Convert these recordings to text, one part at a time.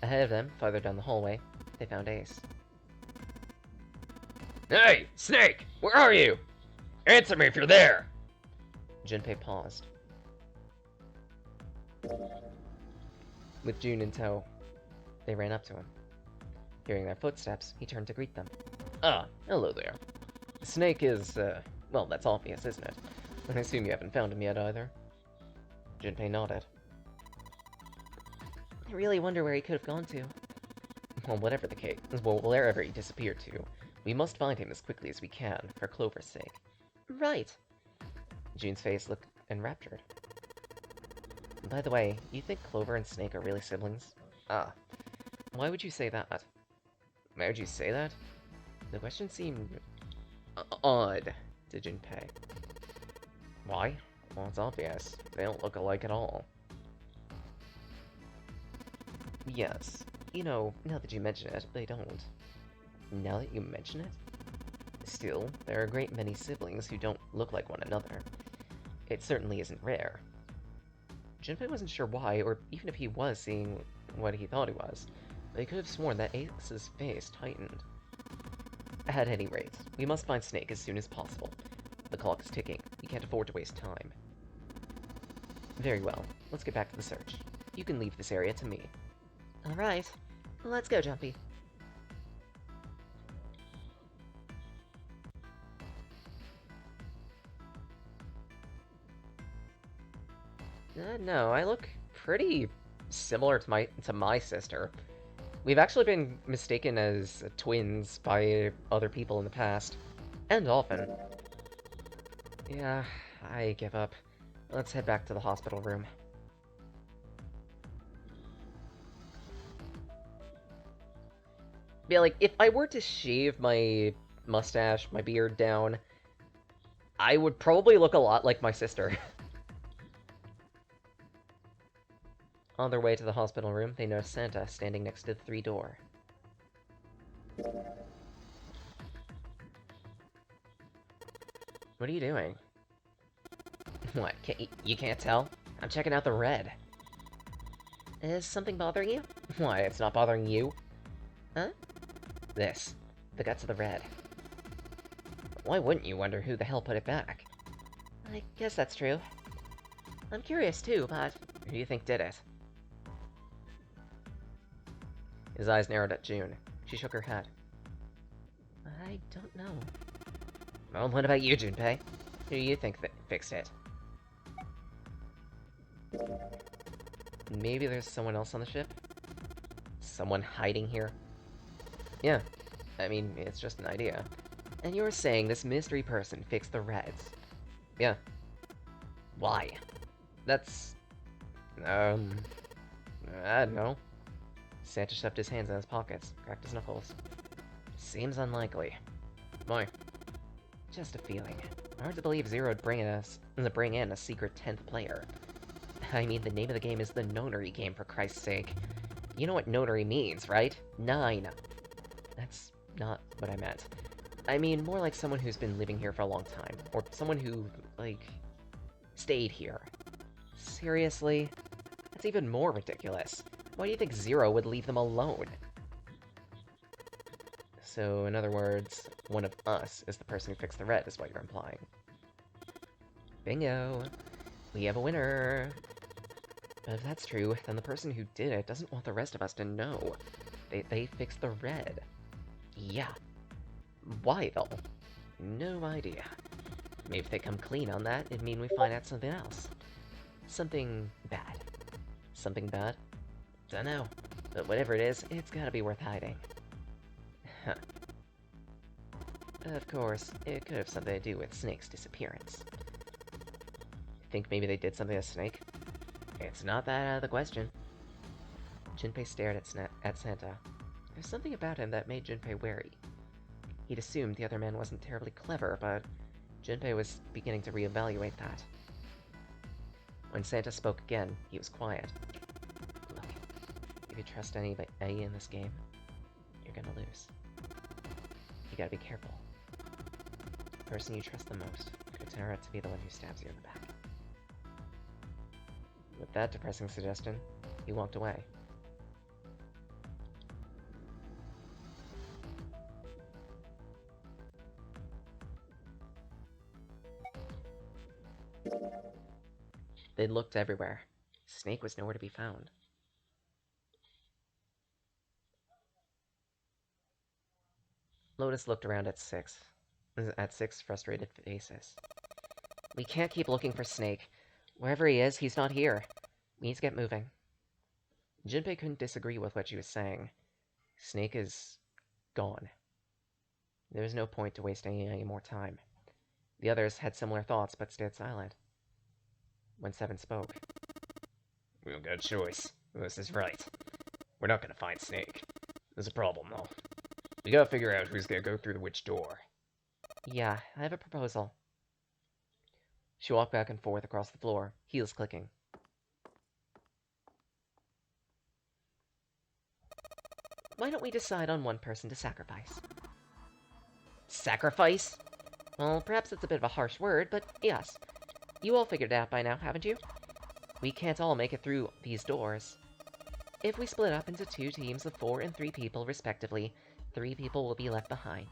Ahead of them, farther down the hallway, they found Ace. Hey, Snake! Where are you? Answer me if you're there! Junpei paused. With June in tow, they ran up to him. Hearing their footsteps, he turned to greet them. Ah, hello there. Snake is, well, that's obvious, isn't it? I assume you haven't found him yet, either. Junpei nodded. I really wonder where he could have gone to. Well, whatever the case, well, wherever he disappeared to, we must find him as quickly as we can, for Clover's sake. Right. June's face looked enraptured. By the way, you think Clover and Snake are really siblings? Ah. Why would you say that? Why would you say that? The question seemed odd to Junpei. Why? Well, it's obvious. They don't look alike at all. Yes. You know, now that you mention it, they don't. Now that you mention it? Still, there are a great many siblings who don't look like one another. It certainly isn't rare. Junpei wasn't sure why, or even if he was seeing what he thought he was, but he could have sworn that Ace's face tightened. At any rate, we must find Snake as soon as possible. The clock is ticking. We can't afford to waste time. Very well. Let's get back to the search. You can leave this area to me. Alright. Let's go, Jumpy. No, I look pretty similar to my sister. We've actually been mistaken as twins by other people in the past. And often. Yeah, I give up. Let's head back to the hospital room. Yeah, like, if I were to shave my mustache, my beard down, I would probably look a lot like my sister. On their way to the hospital room, they noticed Santa standing next to the 3-door. What are you doing? What, you can't tell? I'm checking out the red. Is something bothering you? Why, it's not bothering you. Huh? This. The guts of the red. Why wouldn't you wonder who the hell put it back? I guess that's true. I'm curious too, but who do you think did it? His eyes narrowed at June. She shook her head. I don't know. Well, what about you, Junpei? Who do you think that fixed it? Maybe there's someone else on the ship? Someone hiding here? Yeah. I mean, it's just an idea. And you're saying this mystery person fixed the reds? Yeah. Why? That's... I don't know. Santa shoved his hands in his pockets, cracked his knuckles. Seems unlikely. Why? Just a feeling. Hard to believe Zero would bring in a secret 10th player. I mean, the name of the game is the Nonary game, for Christ's sake. You know what Nonary means, right? 9. That's not what I meant. I mean, more like someone who's been living here for a long time. Or someone who, like, stayed here. Seriously? That's even more ridiculous. Why do you think Zero would leave them alone? So, in other words, one of us is the person who fixed the red, is what you're implying. Bingo! We have a winner! But if that's true, then the person who did it doesn't want the rest of us to know. They fixed the red. Yeah. Why, though? No idea. Maybe if they come clean on that, it'd mean we find out something else. Something bad. Something bad? Dunno. But whatever it is, it's gotta be worth hiding. Huh. Of course, it could have something to do with Snake's disappearance. Think maybe they did something to Snake? It's not that out of the question. Junpei stared at Santa. There's something about him that made Junpei wary. He'd assumed the other man wasn't terribly clever, but Junpei was beginning to reevaluate that. When Santa spoke again, he was quiet. Look, if you trust anybody in this game, you're gonna lose. You gotta be careful. The person you trust the most could turn out to be the one who stabs you in the back. With that depressing suggestion, he walked away. They looked everywhere. Snake was nowhere to be found. Lotus looked around at six frustrated faces. We can't keep looking for Snake. Wherever he is, he's not here. We need to get moving. Junpei couldn't disagree with what she was saying. Snake is gone. There was no point to wasting any more time. The others had similar thoughts, but stayed silent. When Seven spoke. We don't got a choice. Lewis is right. We're not gonna find Snake. There's a problem, though. We gotta figure out who's gonna go through which door. Yeah, I have a proposal. She walked back and forth across the floor, heels clicking. Why don't we decide on one person to sacrifice? Sacrifice? Well, perhaps that's a bit of a harsh word, but yes. You all figured it out by now, haven't you? We can't all make it through these doors. If we split up into 2 teams of 4 and 3 people, respectively, 3 people will be left behind.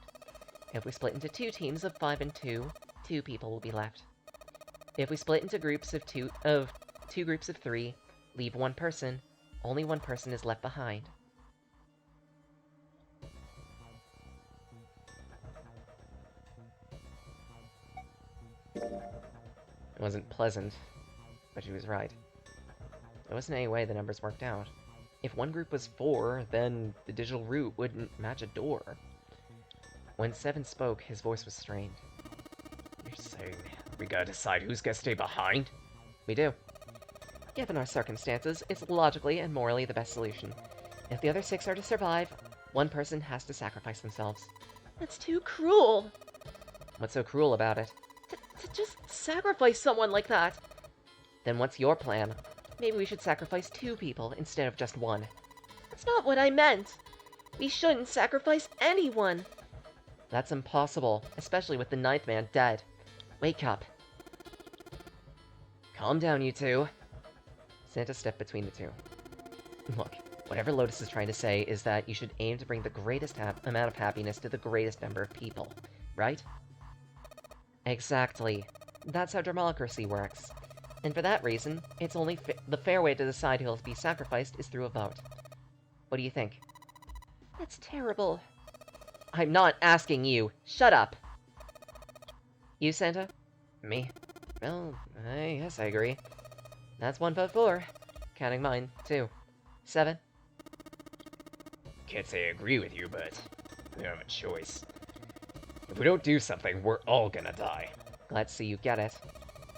If we split into 2 teams of 5 and 2, 2 people will be left. If we split into groups of 2 groups of 3, leave 1 person, only 1 person is left behind. It wasn't pleasant, but she was right. There wasn't any way the numbers worked out. If one group was 4, then the digital route wouldn't match a door. When Seven spoke, his voice was strained. You're saying we gotta decide who's gonna stay behind? We do. Given our circumstances, it's logically and morally the best solution. If the other 6 are to survive, 1 person has to sacrifice themselves. That's too cruel. What's so cruel about it? To just sacrifice someone like that. Then what's your plan? Maybe we should sacrifice 2 people instead of just 1. That's not what I meant. We shouldn't sacrifice anyone. That's impossible, especially with the 9th man dead. Wake up. Calm down, you 2. Santa stepped between the 2. Look, whatever Lotus is trying to say is that you should aim to bring the greatest amount of happiness to the greatest number of people, right? Exactly. That's how democracy works. And for that reason, it's only the fair way to decide who'll be sacrificed is through a vote. What do you think? That's terrible. I'm not asking you. Shut up. You, Santa? Me? Well, yes, I agree. That's 1 vote for. Counting mine, too. 7. Can't say I agree with you, but we don't have a choice. If we don't do something, we're all gonna die. Glad to see you get it.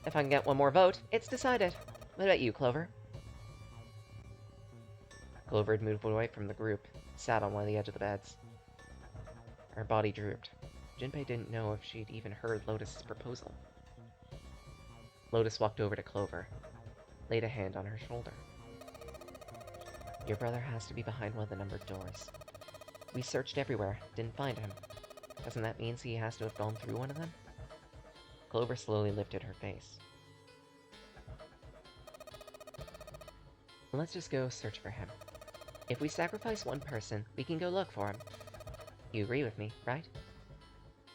If I can get 1 more vote, it's decided. What about you, Clover? Clover had moved away from the group, sat on one of the edge of the beds. Her body drooped. Junpei didn't know if she'd even heard Lotus's proposal. Lotus walked over to Clover, laid a hand on her shoulder. Your brother has to be behind one of the numbered doors. We searched everywhere, didn't find him. Doesn't that mean he has to have gone through one of them? Clover slowly lifted her face. Let's just go search for him. If we sacrifice 1 person, we can go look for him. You agree with me, right?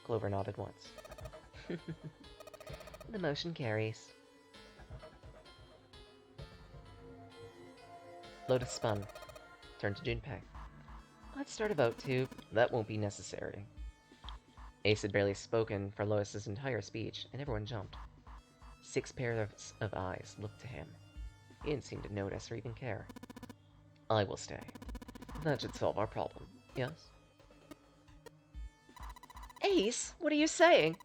Clover nodded once. The motion carries. Lotus spun, turned to Junpei. Let's start a vote too. That won't be necessary. Ace had barely spoken for Lotus's entire speech, and everyone jumped. 6 pairs of eyes looked to him. He didn't seem to notice or even care. I will stay. That should solve our problem, yes? Ace, what are you saying?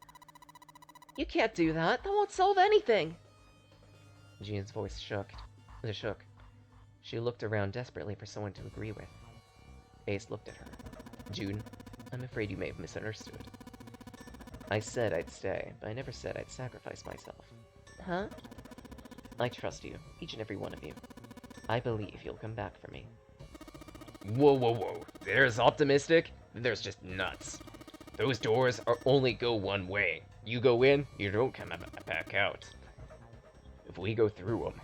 You can't do that. That won't solve anything. Jean's voice shook. She looked around desperately for someone to agree with. Ace looked at her. June, I'm afraid you may have misunderstood. I said I'd stay, but I never said I'd sacrifice myself. Huh? I trust you, each and every one of you. I believe you'll come back for me. Whoa, whoa, whoa. There's optimistic, there's just nuts. Those doors only go one way. You go in, you don't come back out. If we go through them...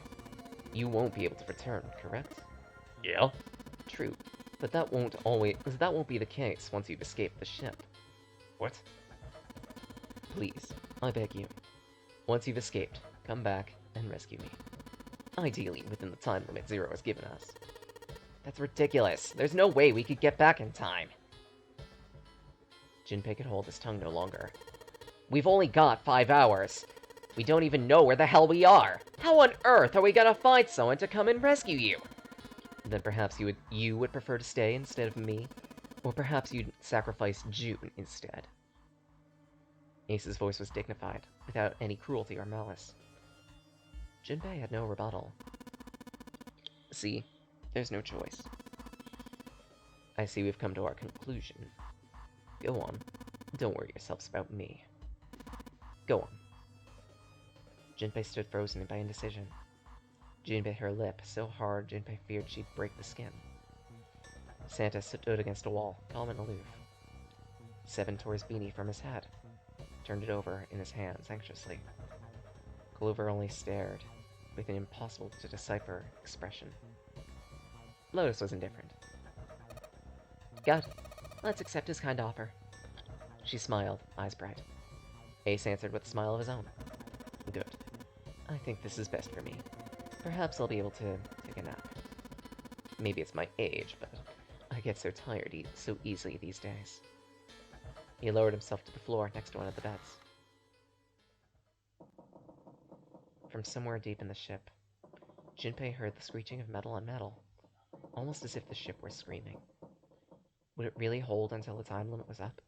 You won't be able to return, correct? Yeah? True, but that won't be the case once you've escaped the ship. What? Please, I beg you. Once you've escaped, come back and rescue me. Ideally, within the time limit Zero has given us. That's ridiculous. There's no way we could get back in time. Junpei could hold his tongue no longer. We've only got 5 hours. We don't even know where the hell we are. How on earth are we gonna find someone to come and rescue you? Then perhaps you would prefer to stay instead of me? Or perhaps you'd sacrifice June instead? Ace's voice was dignified, without any cruelty or malice. Junpei had no rebuttal. See, there's no choice. I see we've come to our conclusion. Go on. Don't worry yourselves about me. Go on. Junpei stood frozen by indecision. June bit her lip so hard Junpei feared she'd break the skin. Santa stood against a wall, calm and aloof. Seven tore his beanie from his head, turned it over in his hands anxiously. Clover only stared, with an impossible-to-decipher expression. Lotus was indifferent. Good. Let's accept his kind offer. She smiled, eyes bright. Ace answered with a smile of his own. Good. I think this is best for me. Perhaps I'll be able to take a nap. Maybe it's my age, but I get so tired so easily these days. He lowered himself to the floor next to one of the beds. From somewhere deep in the ship, Junpei heard the screeching of metal on metal, almost as if the ship were screaming. Would it really hold until the time limit was up?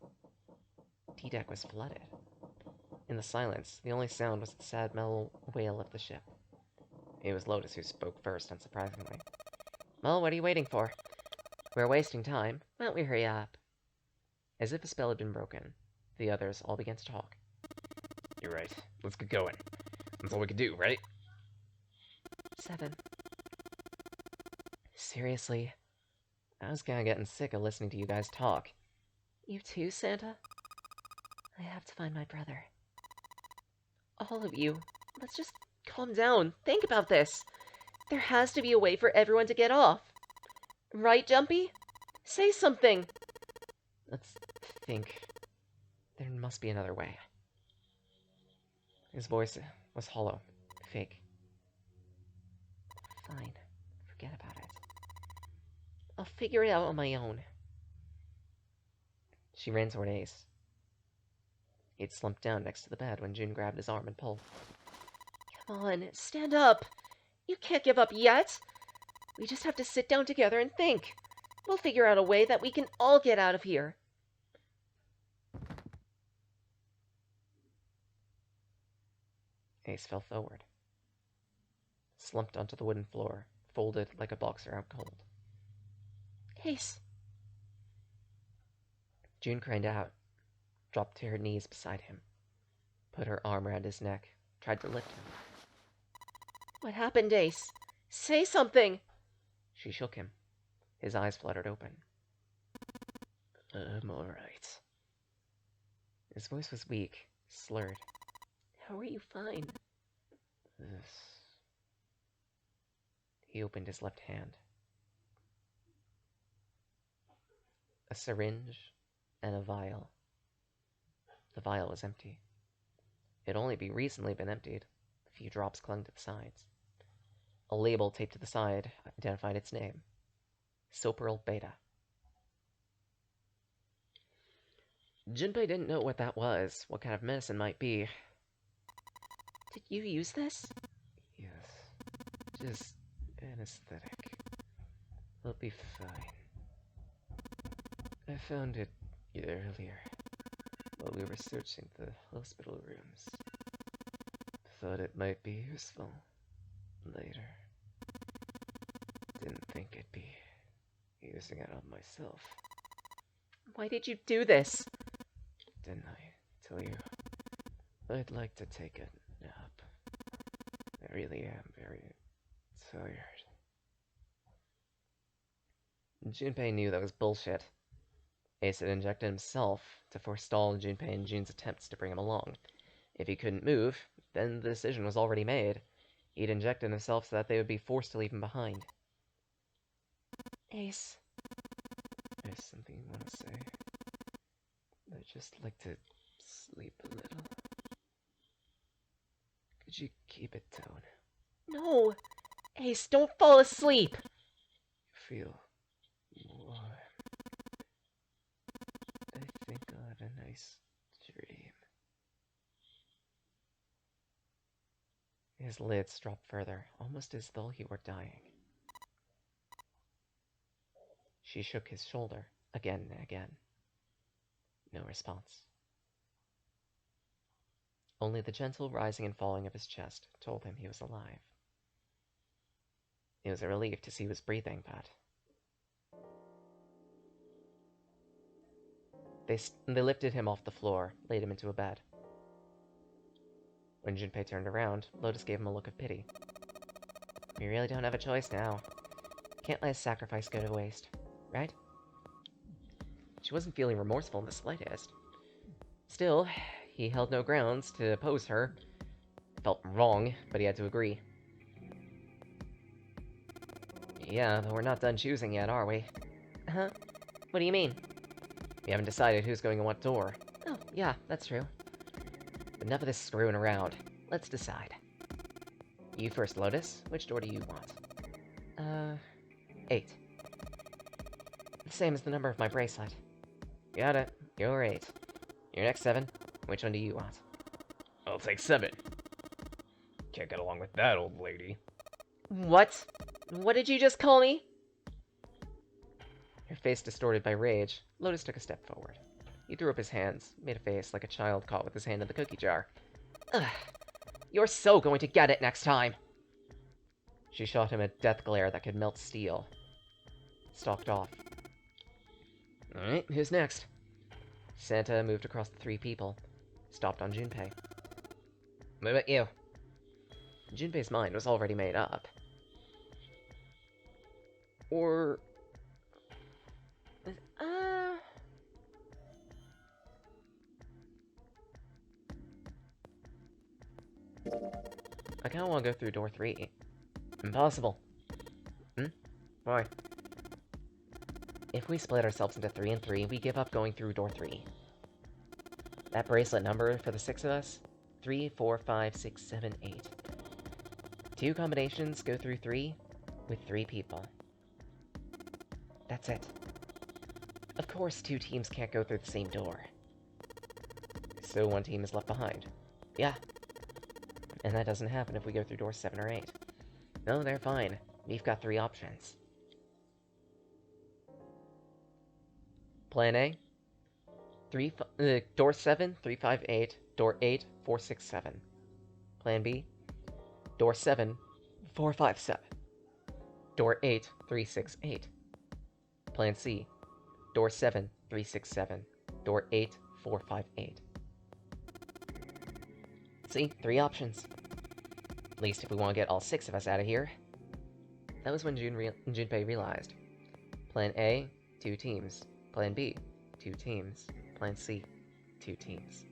T-deck was flooded. In the silence, the only sound was the sad metal wail of the ship. It was Lotus who spoke first, unsurprisingly. Well, what are you waiting for? We're wasting time. Why don't we hurry up? As if a spell had been broken, the others all began to talk. You're right. Let's get going. That's all we can do, right? 7. Seriously? I was kinda getting sick of listening to you guys talk. You too, Santa? I have to find my brother. All of you, let's just calm down. Think about this. There has to be a way for everyone to get off. Right, Jumpy? Say something. Let's think. There must be another way. His voice was hollow, fake. Fine. Forget about it. I'll figure it out on my own. She ran toward Ace. He'd slumped down next to the bed when June grabbed his arm and pulled. Come on, stand up. You can't give up yet. We just have to sit down together and think. We'll figure out a way that we can all get out of here. Ace fell forward. Slumped onto the wooden floor, folded like a boxer out cold. Ace. June cried out, dropped to her knees beside him, put her arm around his neck, tried to lift him. What happened, Ace? Say something. She shook him. His eyes fluttered open. I'm alright. His voice was weak, slurred. How are you fine? This. He opened his left hand. A syringe and a vial. The vial was empty. It had only recently been emptied. A few drops clung to the sides. A label taped to the side identified its name. Soporil Beta. Junpei didn't know what that was, what kind of medicine might be. Did you use this? Yes. Just anesthetic. I'll be fine. I found it earlier, while we were searching the hospital rooms. Thought it might be useful later. Didn't think I'd be using it on myself. Why did you do this? Didn't I tell you? I'd like to take a nap. I really am very tired. Junpei knew that was bullshit. Ace had injected himself to forestall Junpei and June's attempts to bring him along. If he couldn't move, then the decision was already made. He'd injected himself so that they would be forced to leave him behind. Ace. There's something you want to say? I'd just like to sleep a little. Could you keep it down? No. Ace, don't fall asleep! Feel warm. I think I'll have a nice dream. His lids dropped further, almost as though he were dying. She shook his shoulder again and again. No response. Only the gentle rising and falling of his chest told him he was alive. It was a relief to see he was breathing, but... They lifted him off the floor, laid him into a bed. When Junpei turned around, Lotus gave him a look of pity. We really don't have a choice now. Can't let a sacrifice go to waste, right? She wasn't feeling remorseful in the slightest. Still, he held no grounds to oppose her. It felt wrong, but he had to agree. Yeah, but we're not done choosing yet, are we? Huh? What do you mean? We haven't decided who's going in what door. Oh, yeah, that's true. But enough of this screwing around. Let's decide. You first, Lotus. Which door do you want? 8. Same as the number of my bracelet. Got it. You're 8. You're next, 7. Which one do you want? I'll take 7. Can't get along with that old lady. What? What did you just call me? Her face distorted by rage, Lotus took a step forward. He threw up his hands, made a face like a child caught with his hand in the cookie jar. Ugh. You're so going to get it next time. She shot him a death glare that could melt steel. Stalked off. Alright, who's next? Santa moved across the 3 people. Stopped on Junpei. What about you? Junpei's mind was already made up. Or... I kinda wanna go through door 3. Impossible. Why? If we split ourselves into 3 and 3, we give up going through door 3. That bracelet number for the 6 of us? 3, 4, 5, 6, 7, 8. 2 combinations go through 3 with 3 people. That's it. Of course, 2 teams can't go through the same door. So 1 team is left behind. Yeah. And that doesn't happen if we go through doors 7 or 8. No, they're fine. We've got 3 options. Plan A. Door 7, 3, 5, 8. Door 8, 4, 6, 7. Plan B. Door 7, 4, 5, 7. Door 8, 3, 6, 8. Plan C. Door 7, 3, 6, 7. Door 8, 4, 5, 8. See? 3 options. At least if we want to get all 6 of us out of here. That was when Junpei realized. Plan A, 2 teams. Plan B, 2 teams. Plan C, 2 teams.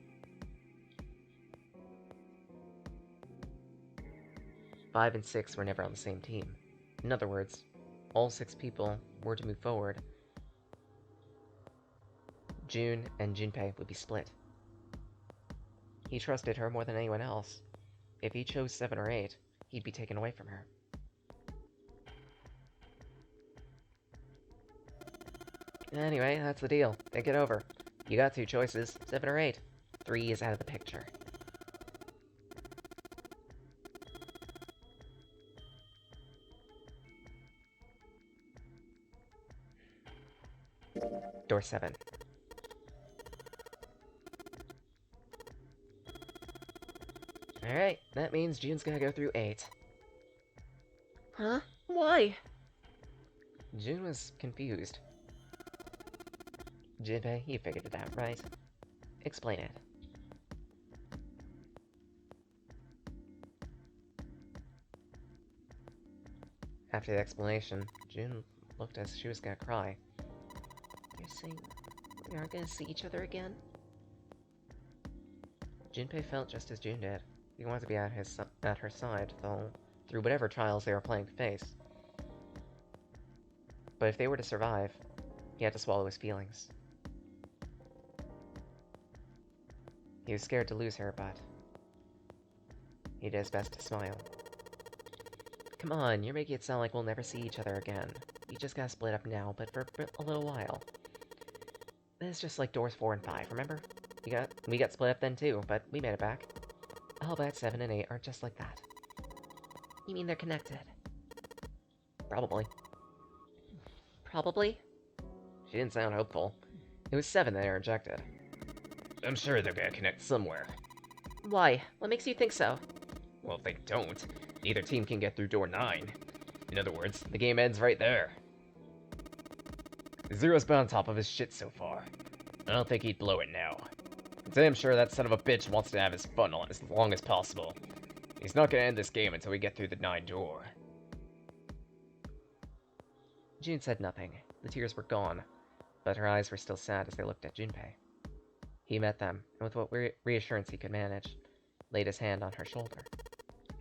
5 and 6 were never on the same team. In other words, all 6 people were to move forward. June and Junpei would be split. He trusted her more than anyone else. If he chose 7 or 8, he'd be taken away from her. Anyway, that's the deal. Think it over. You got 2 choices, 7 or 8. 3 is out of the picture. Door 7. Alright, that means June's gonna go through 8. Huh? Why? June was confused. Junpei, you figured it out, right? Explain it. After the explanation, June looked as she was gonna cry. You're saying we aren't gonna see each other again? Junpei felt just as June did. He wanted to be at her side, though, through whatever trials they were planning to face. But if they were to survive, he had to swallow his feelings. He was scared to lose her, but he did his best to smile. Come on, you're making it sound like we'll never see each other again. You just gotta split up now, but for a little while. It's just like doors 4 and 5, remember? We got split up then too, but we made it back. I'll bet 7 and 8 are just like that. You mean they're connected? Probably. Probably? She didn't sound hopeful. It was 7 that interjected. I'm sure they're gonna connect somewhere. Why? What makes you think so? Well, if they don't, neither team can get through door 9. In other words, the game ends right there. Zero's been on top of his shit so far. I don't think he'd blow it now. I'm damn sure that son of a bitch wants to have his fun on as long as possible. He's not gonna end this game until we get through the 9 door. June said nothing. The tears were gone, but her eyes were still sad as they looked at Junpei. He met them, and with what reassurance he could manage, laid his hand on her shoulder.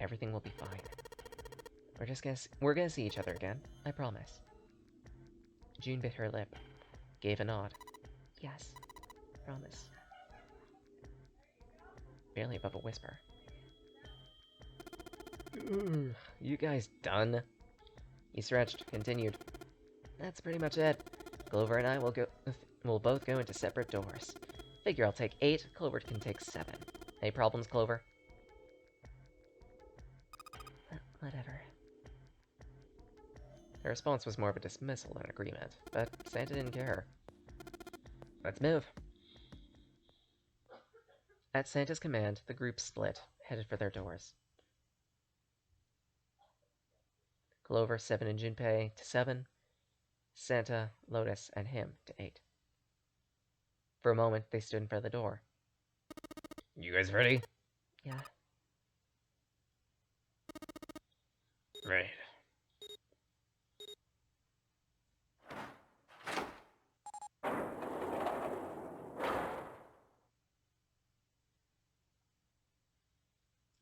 Everything will be fine. We're gonna see each other again, I promise. June bit her lip, gave a nod. Yes, promise. Barely above a whisper. You guys done? He stretched, continued. That's pretty much it. Clover and I will both go into separate doors. Figure I'll take 8, Clover can take 7. Any problems, Clover? Whatever. Her response was more of a dismissal than agreement, but Santa didn't care. Let's move. At Santa's command, the group split, headed for their doors. Clover, 7, and Junpei to 7. Santa, Lotus, and him to 8. For a moment, they stood in front of the door. You guys ready? Yeah. Right.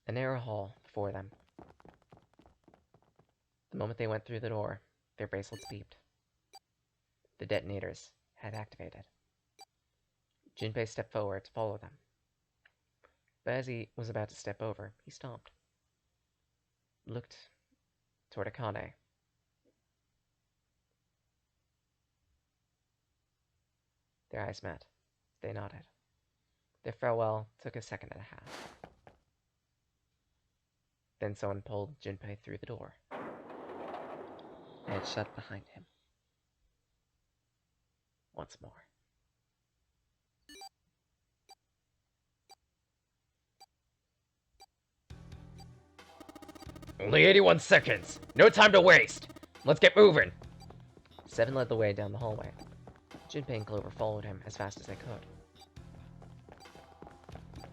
A narrow hall before them. The moment they went through the door, their bracelets beeped. The detonators had activated. Junpei stepped forward to follow them. But as he was about to step over, he stopped. Looked toward Akane. Their eyes met. They nodded. Their farewell took a second and a half. Then someone pulled Junpei through the door. And it shut behind him. Once more. Only 81 seconds! No time to waste! Let's get moving! 7 led the way down the hallway. Junpei and Clover followed him as fast as they could.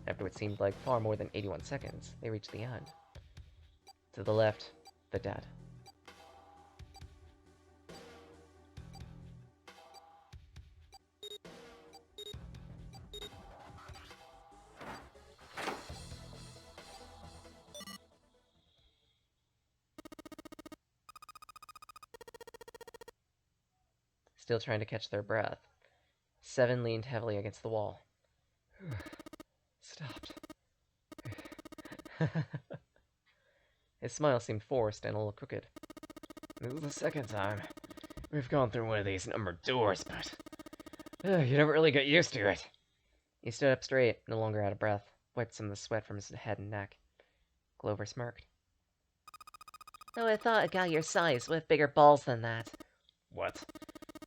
After what seemed like far more than 81 seconds, they reached the end. To the left, the dead. Still trying to catch their breath, 7 leaned heavily against the wall. Stopped. His smile seemed forced and a little crooked. This is the second time we've gone through one of these numbered doors, but you never really get used to it. He stood up straight, no longer out of breath, wiped some of the sweat from his head and neck. Clover smirked. Oh, I thought a guy your size with bigger balls than that. What?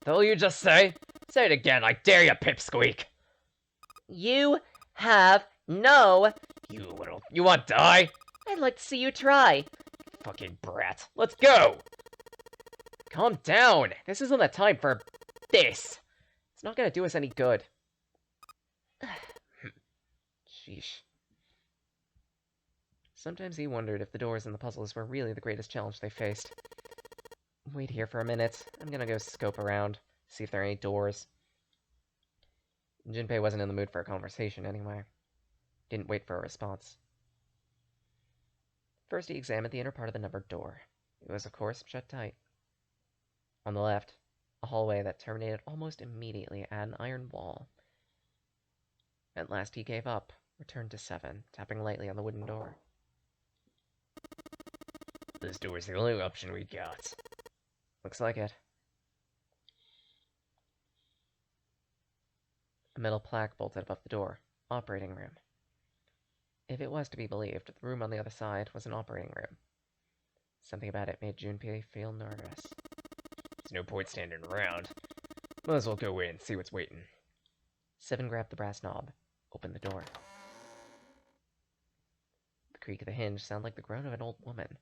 The hell you just say? Say it again, I dare you, pipsqueak! You have no... You want to die? I'd like to see you try. Fucking brat. Let's go! Calm down! This isn't the time for this! It's not gonna do us any good. Sheesh. Sometimes he wondered if the doors and the puzzles were really the greatest challenge they faced. Wait here for a minute. I'm gonna go scope around, see if there are any doors. Junpei wasn't in the mood for a conversation anyway. Didn't wait for a response. First, he examined the inner part of the numbered door. It was, of course, shut tight. On the left, a hallway that terminated almost immediately at an iron wall. At last he gave up, returned to 7, tapping lightly on the wooden door. This door's the only option we got. Looks like it. A metal plaque bolted above the door. Operating room. If it was to be believed, the room on the other side was an operating room. Something about it made Junpei feel nervous. There's no point standing around. Might as well go in and see what's waiting. Seven grabbed the brass knob, opened the door. The creak of the hinge sounded like the groan of an old woman,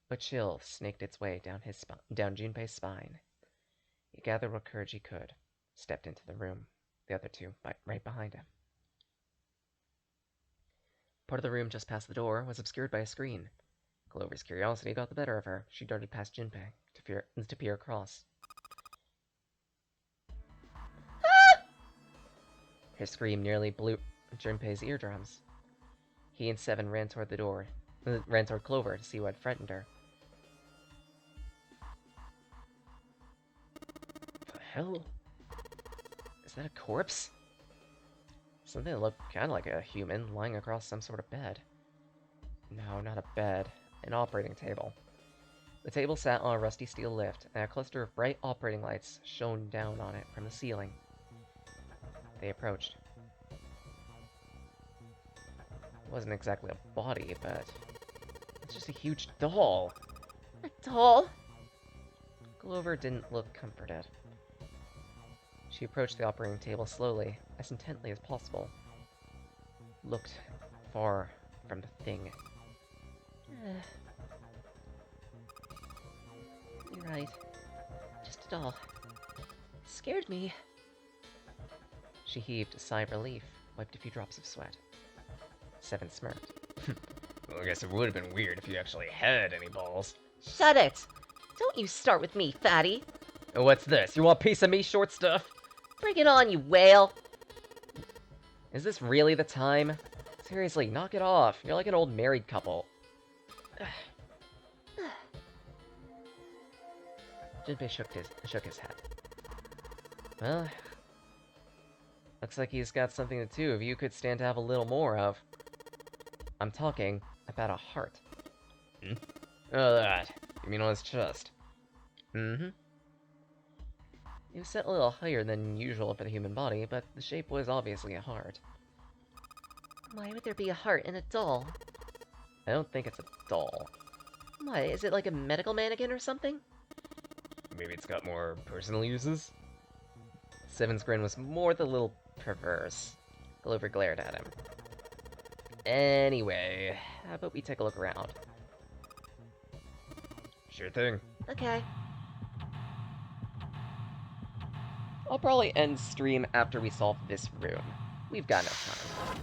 but chill snaked its way down Junpei's spine. He gathered what courage he could, stepped into the room, the other two right behind him. Part of the room just past the door was obscured by a screen. Clover's curiosity got the better of her. She darted past Junpei to peer across. Her scream nearly blew Junpei's eardrums. He and Seven ran toward Clover to see what frightened her. The hell? Is that a corpse? Something that looked kind of like a human lying across some sort of bed. No, not a bed. An operating table. The table sat on a rusty steel lift, and a cluster of bright operating lights shone down on it from the ceiling. They approached. It wasn't exactly a body, but it's just a huge doll. A doll? Clover didn't look comforted. She approached the operating table slowly, as intently as possible. Looked far from the thing. You're right. Just a doll. It scared me. She heaved a sigh of relief, wiped a few drops of sweat. Seven smirked. Well, I guess it would have been weird if you actually had any balls. Shut it! Don't you start with me, fatty! What's this? You want a piece of me, short stuff? Bring it on, you whale! Is this really the time? Seriously, knock it off. You're like an old married couple. Junpei shook his head. Well, looks like he's got something the two of you could stand to have a little more of. I'm talking about a heart. Oh, that. You mean on his chest? Mm-hmm. It was set a little higher than usual for the human body, but the shape was obviously a heart. Why would there be a heart in a doll? I don't think it's a doll. What, is it like a medical mannequin or something? Maybe it's got more personal uses? Seven's grin was more than a little perverse. Clover glared at him. Anyway, how about we take a look around? Sure thing. Okay. I'll probably end stream after we solve this room. We've got enough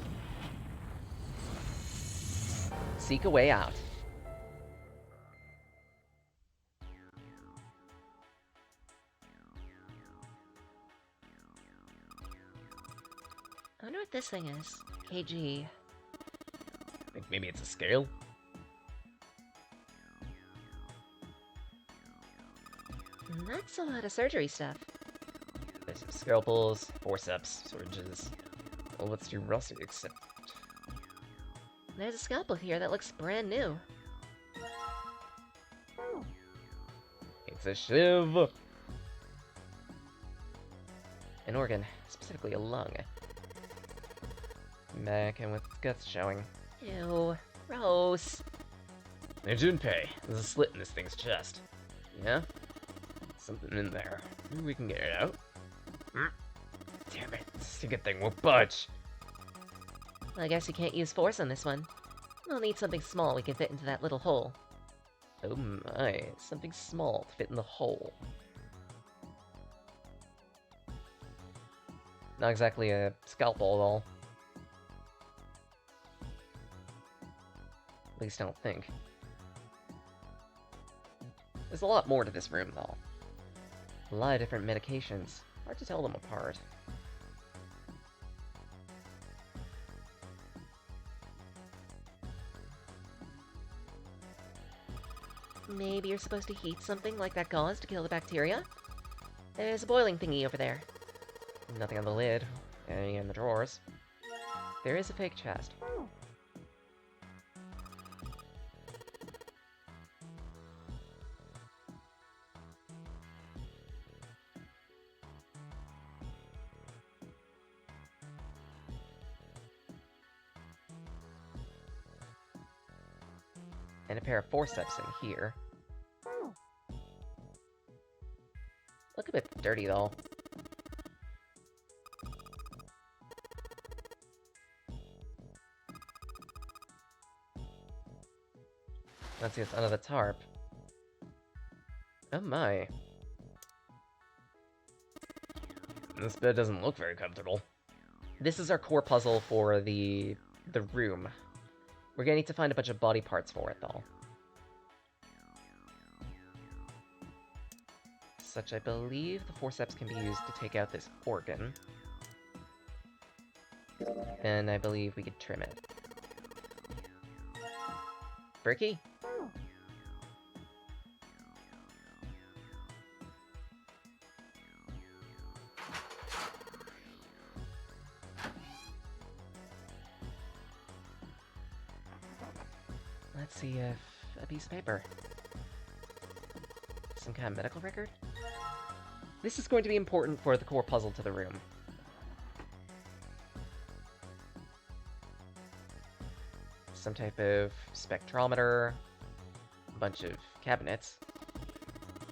time. Seek a way out. I wonder what this thing is. KG. Think maybe it's a scale? That's a lot of surgery stuff. There's some scalpels, forceps, syringes. Well, what's too rusty except... There's a scalpel here that looks brand new. It's a shiv! An organ, specifically a lung. Back and with guts showing. Ew. Gross. Hey, Junpei, there's a slit in this thing's chest. Yeah? Something in there. Maybe we can get it out? Damn it, this stupid thing won't budge. I guess you can't use force on this one. We'll need something small we can fit into that little hole. Oh my, something small to fit in the hole. Not exactly a scalpel at all. At least I don't think. There's a lot more to this room, though. A lot of different medications. Hard to tell them apart. Maybe you're supposed to heat something like that gauze to kill the bacteria? There's a boiling thingy over there. Nothing on the lid, any in the drawers. There is a fake chest. And a pair of forceps in here. Look a bit dirty, though. Let's see what's under the tarp. Oh my. This bed doesn't look very comfortable. This is our core puzzle for the room. We're gonna need to find a bunch of body parts for it, though. Such, I believe the forceps can be used to take out this organ. And I believe we could trim it. Bricky? Let's see if a piece of paper. Some kind of medical record? This is going to be important for the core puzzle to the room. Some type of spectrometer, a bunch of cabinets.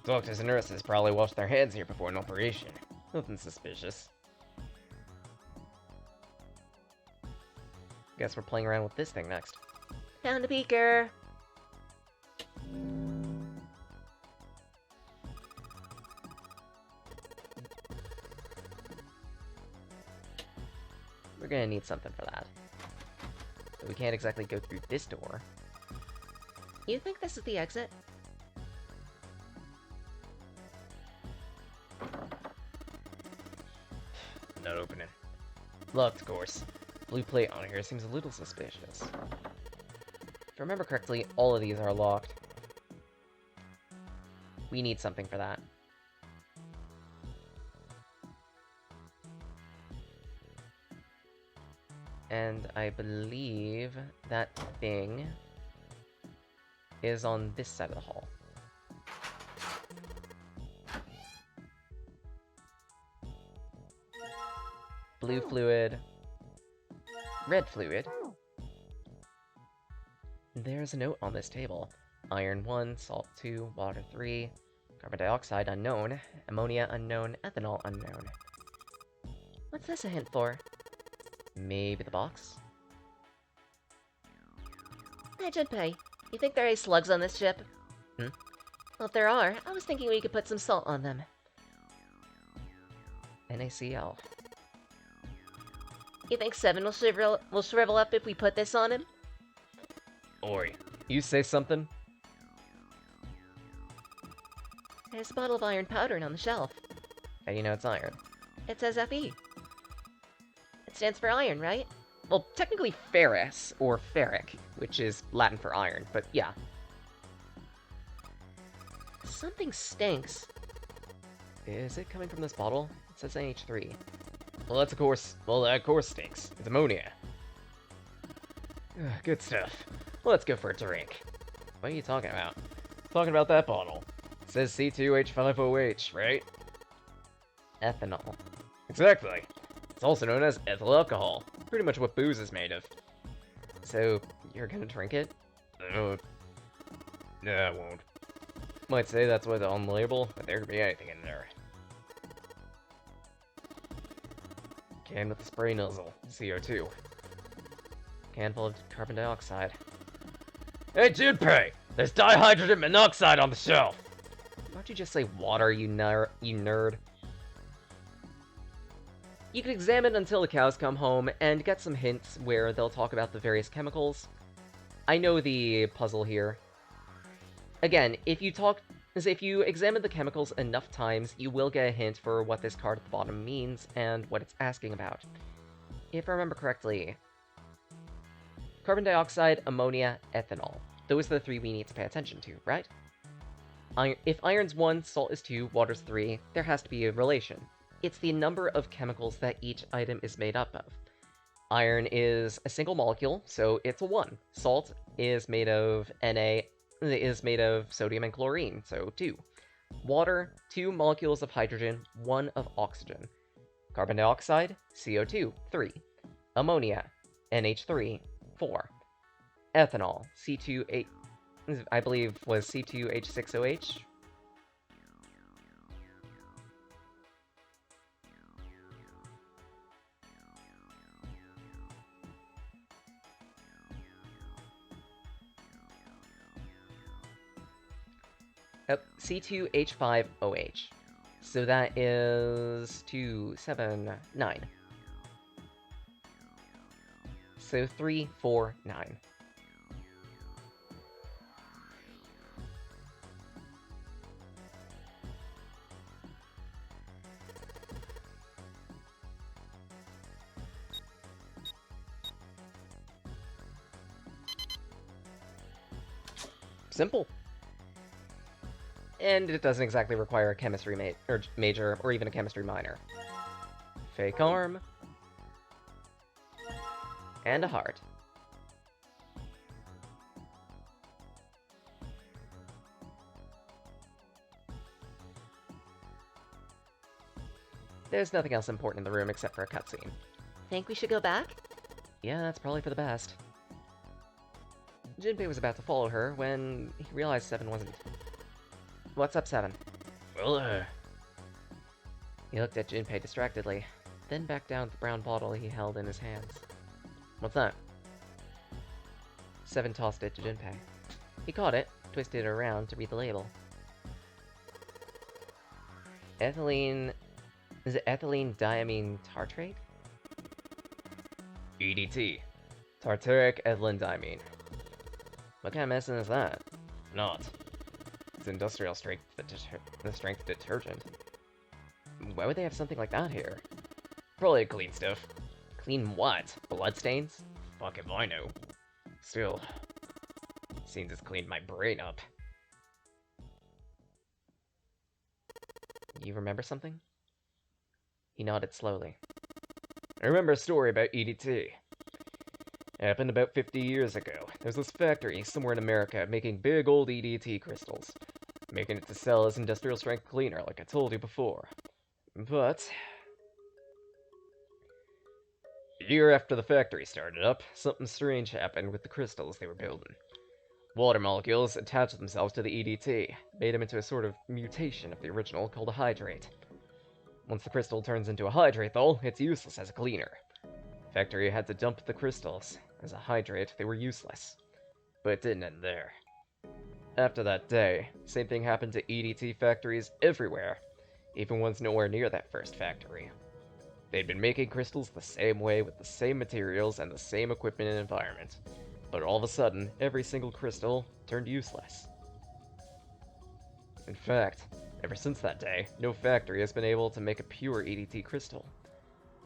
Doctors and nurses probably washed their hands here before an operation. Nothing suspicious. Guess we're playing around with this thing next. Found a beaker. We're gonna need something for that. But we can't exactly go through this door. You think this is the exit? Not opening. Locked, of course. Blue plate on here seems a little suspicious. If I remember correctly, all of these are locked. We need something for that. And I believe that thing is on this side of the hall. Blue fluid. Red fluid. There's a note on this table. Iron 1, salt 2, water 3, carbon dioxide unknown, ammonia unknown, ethanol unknown. What's this a hint for? Maybe the box? Hey, Junpei, you think there are any slugs on this ship? Hmm? Well, if there are, I was thinking we could put some salt on them. NaCl. You think Seven will shrivel up if we put this on him? Ori, you say something? There's a bottle of iron powder on the shelf. How do you know it's iron? It says Fe. It stands for iron, right? Well, technically ferrous, or ferric, which is Latin for iron, but yeah. Something stinks. Is it coming from this bottle? It says NH3. Well, that of course stinks. It's ammonia. Good stuff. Well, let's go for a drink. What are you talking about? Talking about that bottle. It says C2H5OH, right? Ethanol. Exactly. It's also known as ethyl alcohol. Pretty much what booze is made of. So, you're gonna drink it? No, I won't. Might say that's what's on the label, but there could be anything in there. Can with the spray nozzle, CO2. Can full of carbon dioxide. Hey, Junpei! There's dihydrogen monoxide on the shelf! Why don't you just say water, you nerd? You can examine until the cows come home and get some hints where they'll talk about the various chemicals. I know the puzzle here. Again, if you examine the chemicals enough times, you will get a hint for what this card at the bottom means and what it's asking about. If I remember correctly, carbon dioxide, ammonia, ethanol. Those are the three we need to pay attention to, right? If iron's 1, salt is 2, water's 3, there has to be a relation. It's the number of chemicals that each item is made up of. Iron is a single molecule, so it's a 1. Salt is made of sodium and chlorine, so 2. Water, 2 molecules of hydrogen, 1 of oxygen. Carbon dioxide, CO2, 3. Ammonia, NH3, 4. Ethanol, I believe, was C2H6OH. Oh, C2H5OH. So that is 279. So 349. Simple. And it doesn't exactly require a chemistry major or even a chemistry minor. Fake arm. And a heart. There's nothing else important in the room except for a cutscene. Think we should go back? Yeah, that's probably for the best. Jinpei was about to follow her when he realized Seven wasn't. What's up, Seven? Well, He looked at Jinpei distractedly, then back down to the brown bottle he held in his hands. What's that? Seven tossed it to Jinpei. He caught it, twisted it around to read the label. Ethylene... Is it ethylene diamine tartrate? EDT. Tartaric ethylene diamine. What kind of medicine is that? Not. It's industrial strength, strength detergent. Why would they have something like that here? Probably clean stuff. Clean what? Bloodstains? Fuck if I know. Still, seems it's cleaned my brain up. You remember something? He nodded slowly. I remember a story about EDT. It happened about 50 years ago. There's this factory somewhere in America making big old EDT crystals, making it to sell as industrial strength cleaner like I told you before. But a year after the factory started up, something strange happened with the crystals they were building. Water molecules attached themselves to the EDT, made them into a sort of mutation of the original called a hydrate. Once the crystal turns into a hydrate, though, it's useless as a cleaner. The factory had to dump the crystals. As a hydrate, they were useless. But it didn't end there. After that day, same thing happened to EDT factories everywhere, even ones nowhere near that first factory. They'd been making crystals the same way with the same materials and the same equipment and environment, but all of a sudden, every single crystal turned useless. In fact, ever since that day, no factory has been able to make a pure EDT crystal.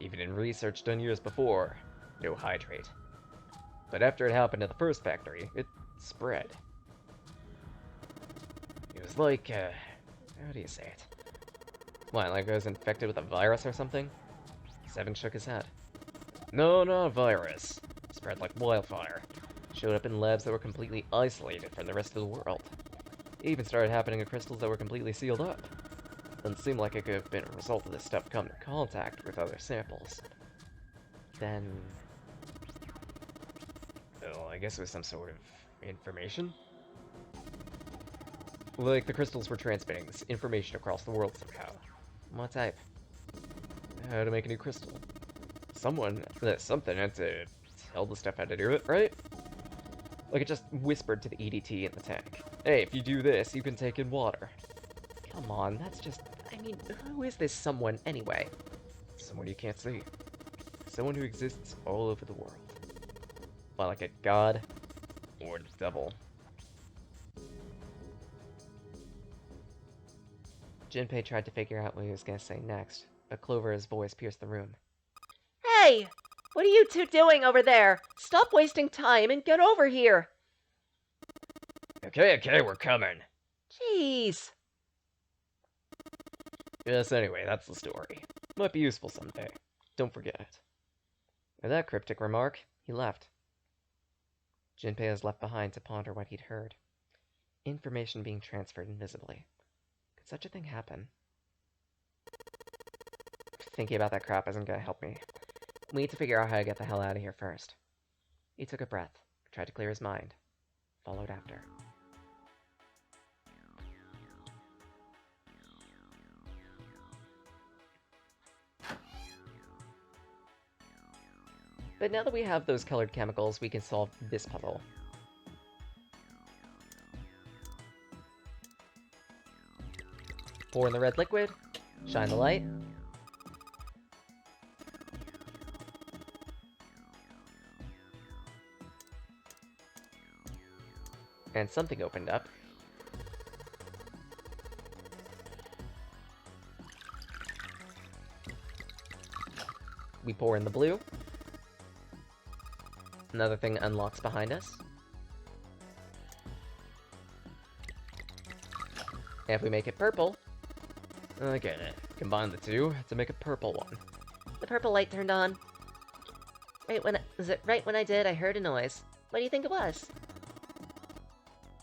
Even in research done years before, no hydrate. But after it happened at the first factory, it spread. It was like, how do you say it? What, like it was infected with a virus or something? Seven shook his head. No, not a virus. It spread like wildfire. Showed up in labs that were completely isolated from the rest of the world. It even started happening in crystals that were completely sealed up. Doesn't seem like it could have been a result of this stuff coming in contact with other samples. Then... well, I guess it was some sort of information? Like the crystals were transmitting this information across the world somehow. What type? How to make a new crystal. Something had to tell the stuff how to do it, right? Like it just whispered to the EDT in the tank. Hey, if you do this, you can take in water. Come on, that's just... I mean, who is this someone anyway? Someone you can't see. Someone who exists all over the world. Well, like a god or the devil. Jinpei tried to figure out what he was going to say next, but Clover's voice pierced the room. Hey! What are you two doing over there? Stop wasting time and get over here! Okay, we're coming. Jeez. Yes, anyway, that's the story. Might be useful someday. Don't forget it. With that cryptic remark, he left. Jinpei was left behind to ponder what he'd heard. Information being transferred invisibly. Could such a thing happen? Thinking about that crap isn't gonna help me. We need to figure out how to get the hell out of here first. He took a breath, tried to clear his mind, followed after. But now that we have those colored chemicals, we can solve this puzzle. Pour in the red liquid, shine the light. And something opened up. We pour in the blue. Another thing unlocks behind us. And if we make it purple... Okay, combine the two to make a purple one. The purple light turned on. Was it right when I did? I heard a noise. What do you think it was?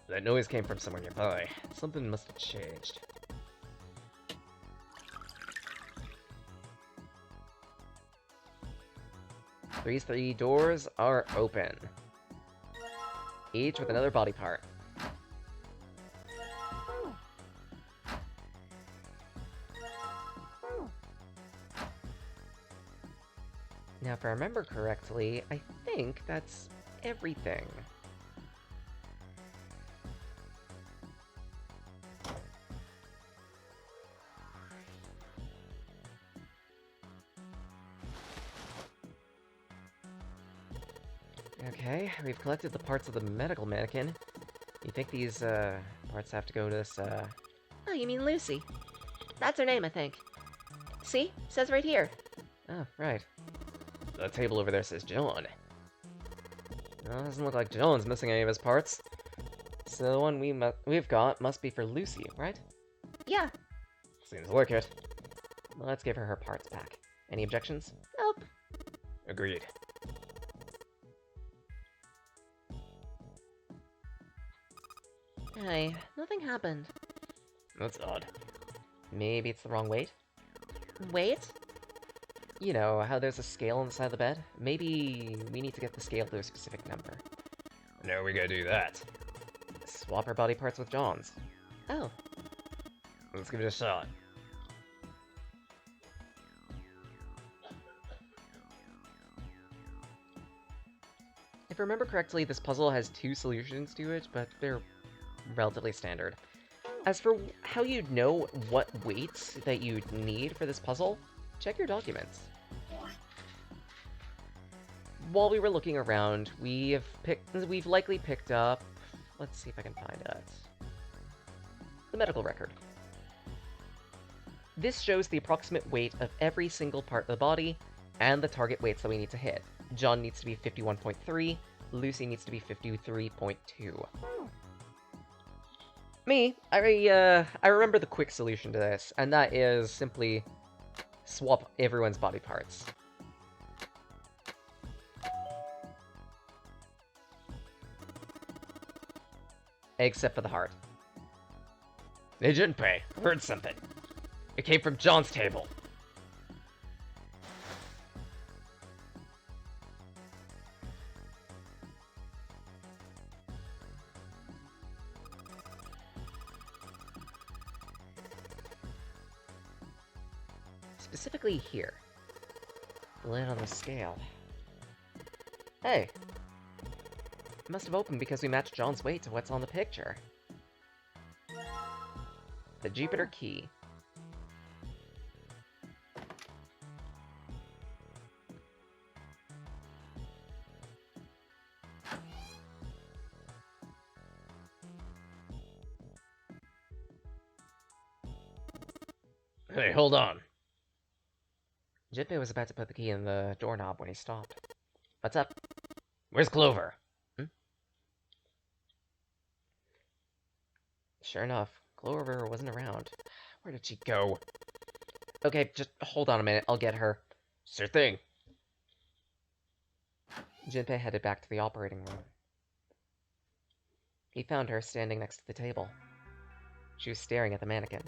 That noise came from somewhere nearby. Something must have changed. These three doors are open. Each with another body part. Now, if I remember correctly, I think that's everything. Okay, we've collected the parts of the medical mannequin. You think these, parts have to go to this, Oh, you mean Lucy. That's her name, I think. See? Says right here. Oh, right. The table over there says John. Well, it doesn't look like John's missing any of his parts. So the one we've got must be for Lucy, right? Yeah. Seems like it. Well, let's give her her parts back. Any objections? Nope. Agreed. Hey, nothing happened. That's odd. Maybe it's the wrong weight? Wait? You know, how there's a scale on the side of the bed? Maybe we need to get the scale to a specific number. No, we gotta do that. Swap our body parts with John's. Oh. Let's give it a shot. If I remember correctly, this puzzle has two solutions to it, but they're relatively standard. As for how you'd know what weights that you'd need for this puzzle, check your documents. While we were looking around, we've likely picked up... Let's see if I can find it. The medical record. This shows the approximate weight of every single part of the body, and the target weights that we need to hit. John needs to be 51.3, Lucy needs to be 53.2. Me, I remember the quick solution to this, and that is simply swap everyone's body parts. Except for the heart. Hey, Junpei, heard something. It came from John's table. Specifically here. The lid on the scale. Hey! It must have opened because we matched John's weight to what's on the picture. The Jupiter key. Hey, hold on. Jinpei was about to put the key in the doorknob when he stopped. What's up? Where's Clover? Sure enough, Clover wasn't around. Where did she go? Okay, just hold on a minute, I'll get her. Sure thing. Jinpei headed back to the operating room. He found her standing next to the table. She was staring at the mannequin.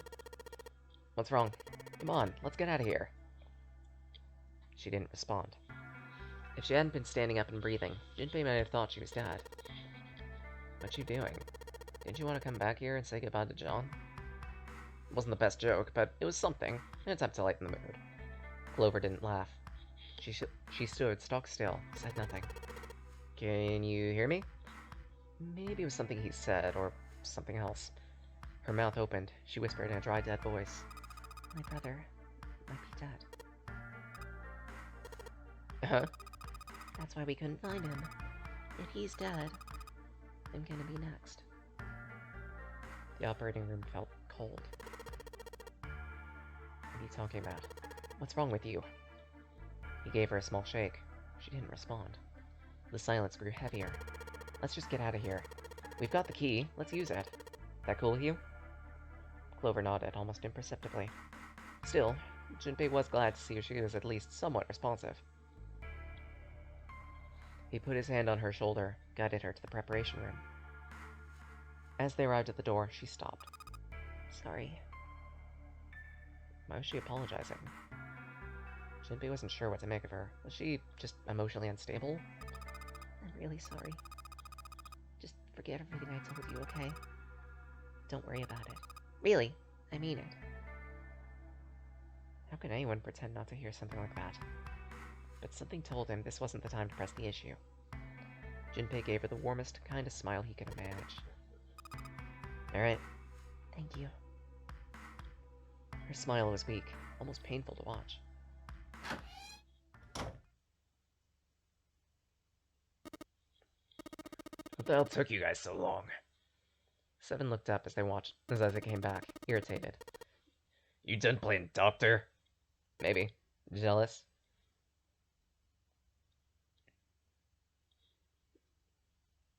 What's wrong? Come on, let's get out of here. She didn't respond. If she hadn't been standing up and breathing, Jinpei might have thought she was dead. What you doing? Didn't you want to come back here and say goodbye to John? It wasn't the best joke, but it was something, an attempt to lighten the mood. Clover didn't laugh. She stood stock still, said nothing. Can you hear me? Maybe it was something he said, or something else. Her mouth opened. She whispered in a dry, dead voice. My brother might be dead. Huh? That's why we couldn't find him. If he's dead, I'm gonna be next. The operating room felt cold. What are you talking about? What's wrong with you? He gave her a small shake. She didn't respond. The silence grew heavier. Let's just get out of here. We've got the key. Let's use it. That cool with you? Clover nodded, almost imperceptibly. Still, Junpei was glad to see she was at least somewhat responsive. He put his hand on her shoulder, guided her to the preparation room. As they arrived at the door, she stopped. Sorry. Why was she apologizing? Junpei wasn't sure what to make of her. Was she just emotionally unstable? I'm really sorry. Just forget everything I told you, okay? Don't worry about it. Really, I mean it. How could anyone pretend not to hear something like that? But something told him this wasn't the time to press the issue. Junpei gave her the warmest, kindest smile he could manage. Alright. Thank you. Her smile was weak, almost painful to watch. What the hell took you guys so long? Seven looked up as they came back, irritated. You done playing doctor? Maybe. Jealous?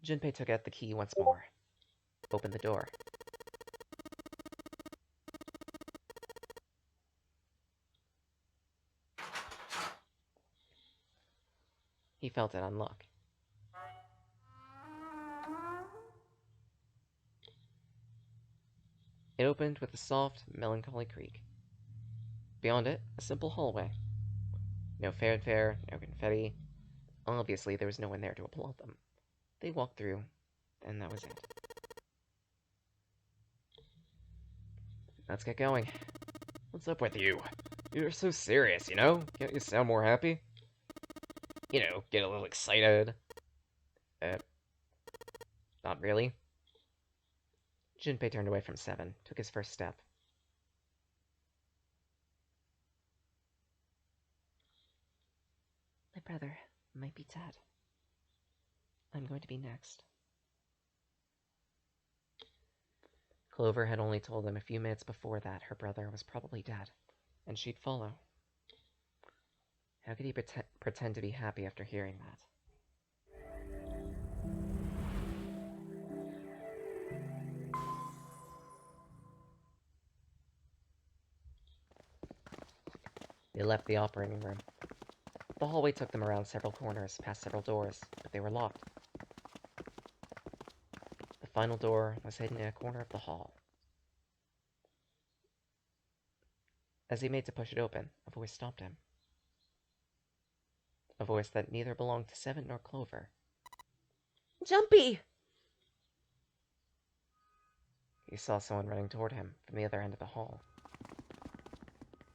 Junpei took out the key once more. Opened the door. He felt it unlock. It opened with a soft, melancholy creak. Beyond it, a simple hallway. No fanfare, no confetti. Obviously, there was no one there to applaud them. They walked through, and that was it. Let's get going. What's up with you? You're so serious, you know? Can't you sound more happy? You know, get a little excited. Not really. Junpei turned away from Seven, took his first step. My brother might be dead. I'm going to be next. Clover had only told him a few minutes before that her brother was probably dead, and she'd follow. How could he pretend to be happy after hearing that? They left the operating room. The hallway took them around several corners, past several doors, but they were locked. The final door was hidden in a corner of the hall. As he made to push it open, a voice stopped him. A voice that neither belonged to Seven nor Clover. Jumpy! He saw someone running toward him from the other end of the hall.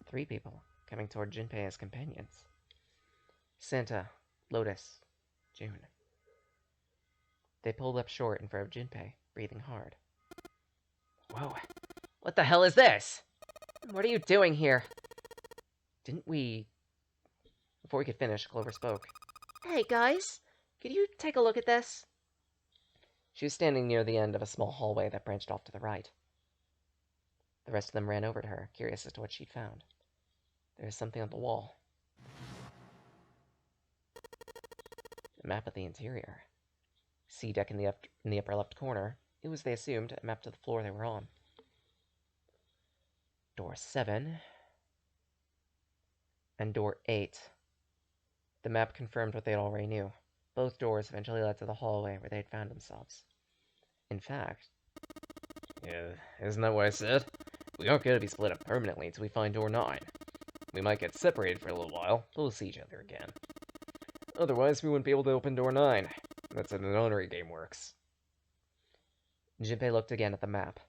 3 people coming toward Junpei as companions. Santa, Lotus, June. They pulled up short in front of Junpei, breathing hard. Whoa, what the hell is this? What are you doing here? Didn't we... Before we could finish, Clover spoke. Hey, guys, could you take a look at this? She was standing near the end of a small hallway that branched off to the right. The rest of them ran over to her, curious as to what she'd found. There was something on the wall. A map of the interior. C deck in the upper left corner. It was, they assumed, a map to the floor they were on. Door 7. And door 8. The map confirmed what they already knew. Both doors eventually led to the hallway where they had found themselves. In fact... Yeah, isn't that what I said? We aren't gonna be split up permanently until we find door 9. We might get separated for a little while, but we'll see each other again. Otherwise, we wouldn't be able to open door 9. That's how an honorary game works. Junpei looked again at the map.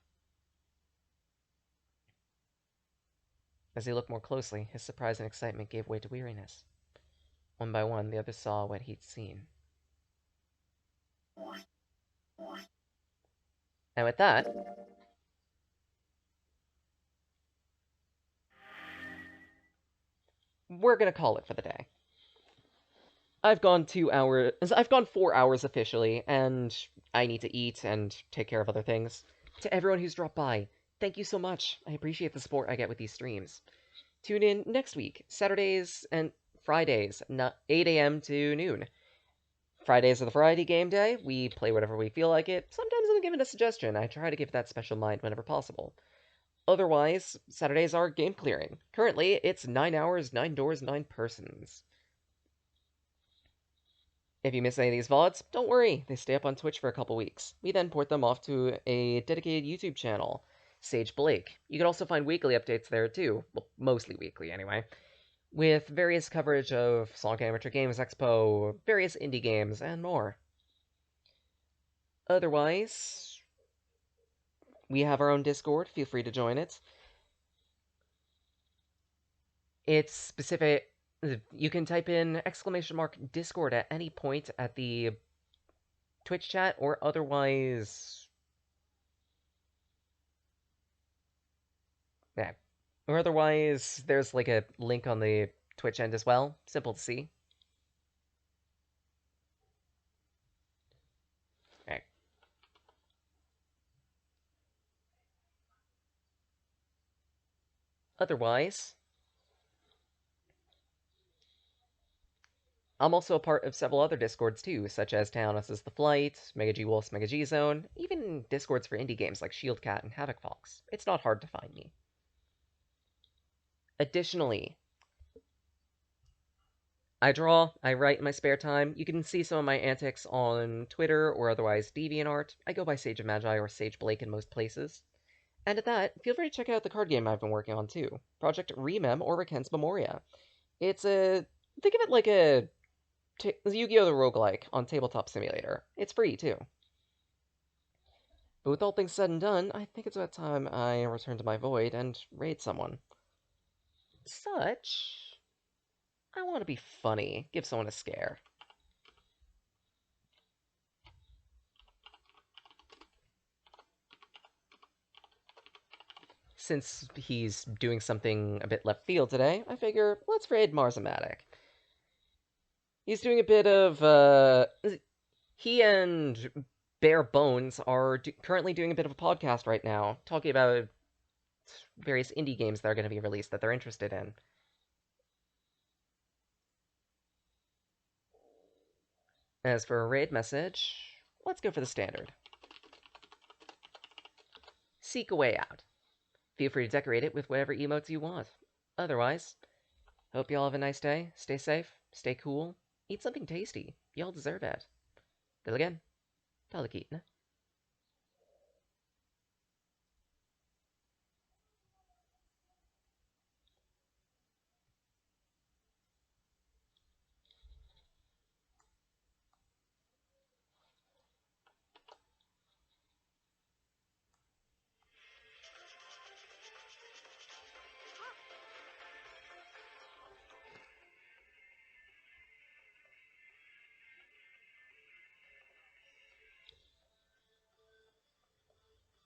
As he looked more closely, his surprise and excitement gave way to weariness. One by one, the others saw what he'd seen. And with that, we're gonna call it for the day. I've gone 2 hours. I've gone 4 hours officially, and I need to eat and take care of other things. To everyone who's dropped by, thank you so much. I appreciate the support I get with these streams. Tune in next week, Saturdays and Fridays, 8 a.m. to noon. Fridays are the variety game day. We play whatever we feel like it. Sometimes I'm given a suggestion. I try to give that special mind whenever possible. Otherwise, Saturdays are game clearing. Currently, it's 9 hours, 9 doors, 9 persons. If you miss any of these VODs, don't worry, they stay up on Twitch for a couple weeks. We then port them off to a dedicated YouTube channel, Sage Blake. You can also find weekly updates there too, well, mostly weekly anyway, with various coverage of Sonic Amateur Games Expo, various indie games, and more. Otherwise, we have our own Discord, feel free to join it. It's specific. You can type in !Discord at any point at the Twitch chat, or otherwise. Yeah. Or otherwise, there's like a link on the Twitch end as well. Simple to see. Okay. Otherwise, I'm also a part of several other Discords too, such as Townus' The Flight, Mega G Wolf's Mega G Zone, even Discords for indie games like Shieldcat and Havoc Fox. It's not hard to find me. Additionally, I draw, I write in my spare time. You can see some of my antics on Twitter or otherwise DeviantArt. I go by Sage of Magi or Sage Blake in most places. And at that, feel free to check out the card game I've been working on too, Project Remem or Reken's Memoria. It's a think of it like a Yu-Gi-Oh! The Roguelike on Tabletop Simulator. It's free too. But with all things said and done, I think it's about time I return to my void and raid someone. Such, I want to be funny, give someone a scare. Since he's doing something a bit left field today, I figure let's raid Marsomatic. He's doing a bit of, he and Bare Bones are currently doing a bit of a podcast right now, talking about various indie games that are going to be released that they're interested in. As for a raid message, let's go for the standard. Seek a way out. Feel free to decorate it with whatever emotes you want. Otherwise, hope y'all have a nice day, stay safe, stay cool, eat something tasty. Y'all deserve it. Till again, Talakitna.